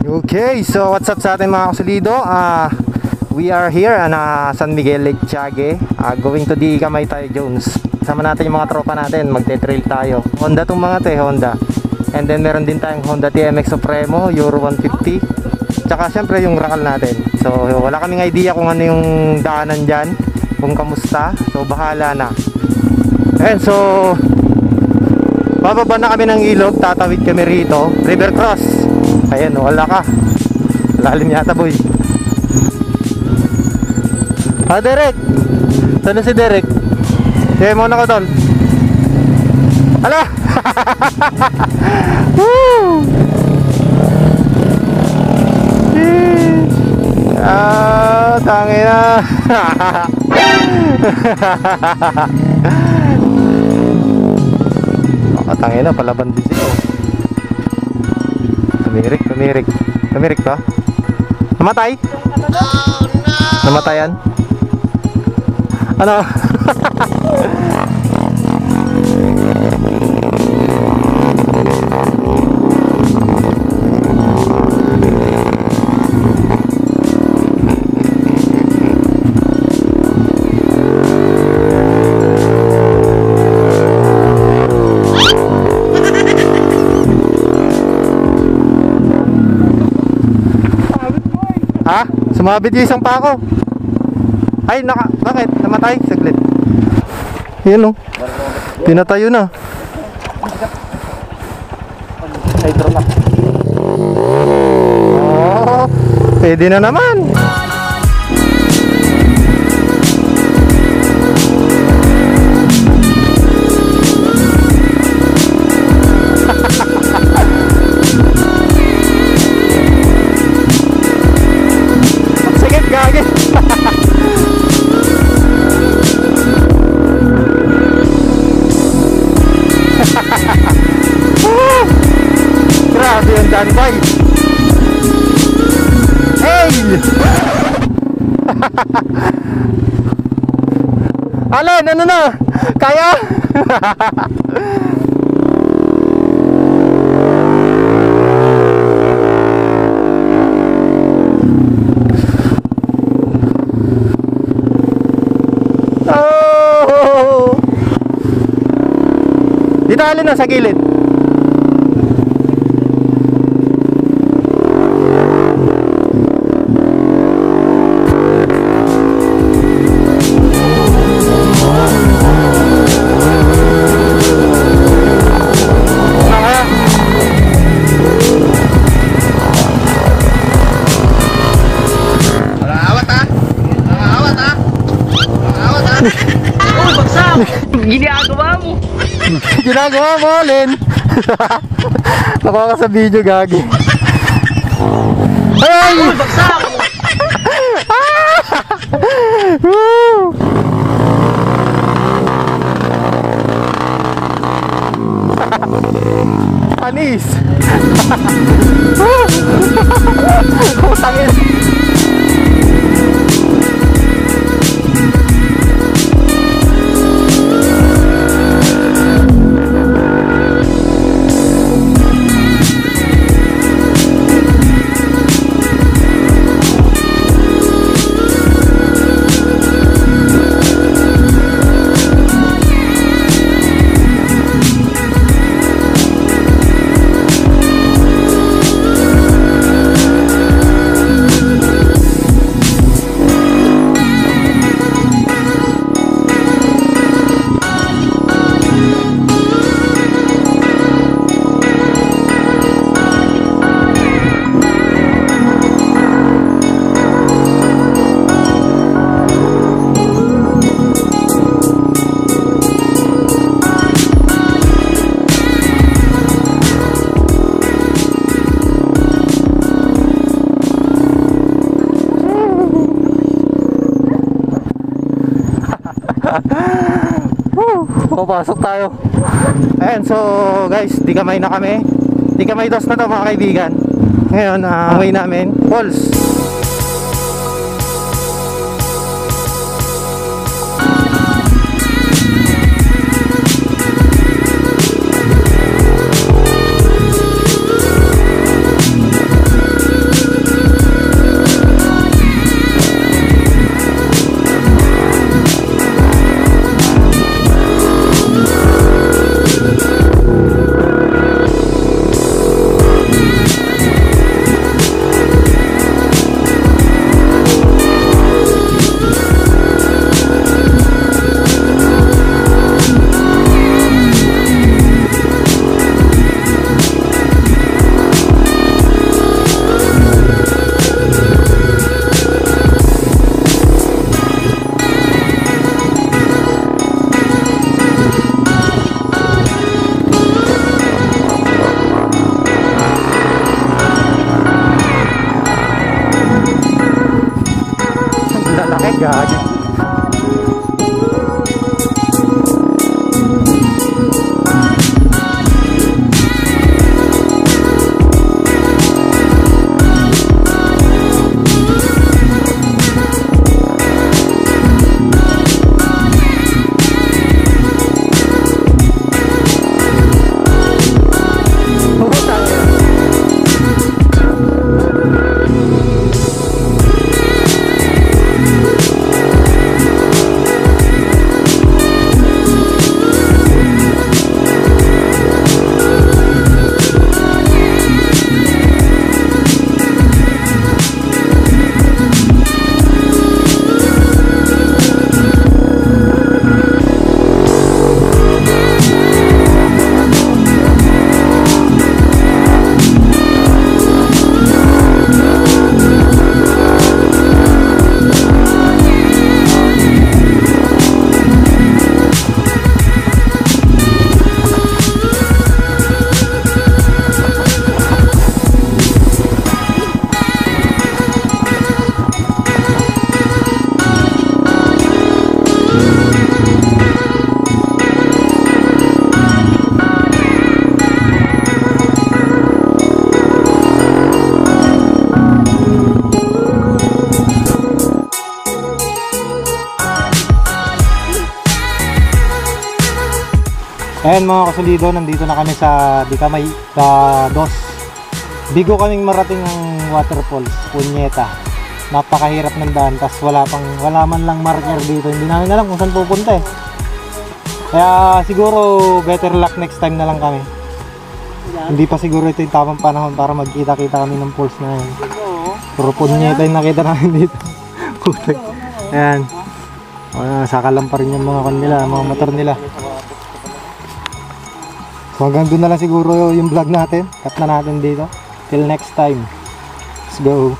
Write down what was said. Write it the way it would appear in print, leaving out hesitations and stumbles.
Okay, so what's up sa ating mga kasulido? We are here San Miguel Lake Tiague, going to the Kamaytay Jones. Sama natin yung mga tropa natin, magte-trail tayo. Honda tong mga to Honda. And then meron din tayong Honda TMX Supremo Euro 150. Tsaka syempre yung Rakal natin. So wala kaming idea kung ano yung daanan dyan, kung kamusta. So bahala na. And so bababa na kami ng ilog, tatawid kami rito, River Cross. Ayan, wala ka. Lalim yata, boy. Derek. Saan si Derek? Kaya muna ko doon. Hala! Woo! Tangin na. Tangin na, palaban din sila. Tumirik to. Namatay? Oh, no! Namatayan? Ano? Ha? Sumabit yung isang pako. Ay, bakit? Namatay? Saglit. Yan o. Pinatayo na. Ay, drop. Oh, pwede na naman. Grabe yung danbay. Hey! Alin, ano na? Kaya? Oh! Dito alin na sa gilid. Oh, bagsak! Ginagawa mo! Ginagawa mo, Len! Nakuha ka sa video, gagi. Ay! Oh, bagsak! Panis! Putangin! Papasok tayo. Ayan, so guys, di kamay na kami. Di kamay dos na to mga kaibigan. Ngayon, way namin Falls. Gagi. Ayan mga kasulido, nandito na kami sa Dicamay, sa Dos. Bigo kaming marating ng waterfalls, Punyeta. Napakahirap ng daan, tas wala man lang marker dito. Hindi namin alam kung saan pupunta eh. Kaya siguro better luck next time na lang kami. Hindi pa siguro ito yung tamang panahon para magkita-kita kami ng falls na yun. Puro Punyeta yung nakita namin dito. Putek. Ayan. Sakalam pa rin yung mga kanila, mga motor nila. So hanggang doon na lang siguro yung vlog natin. Cut na natin dito. Till next time. Let's go.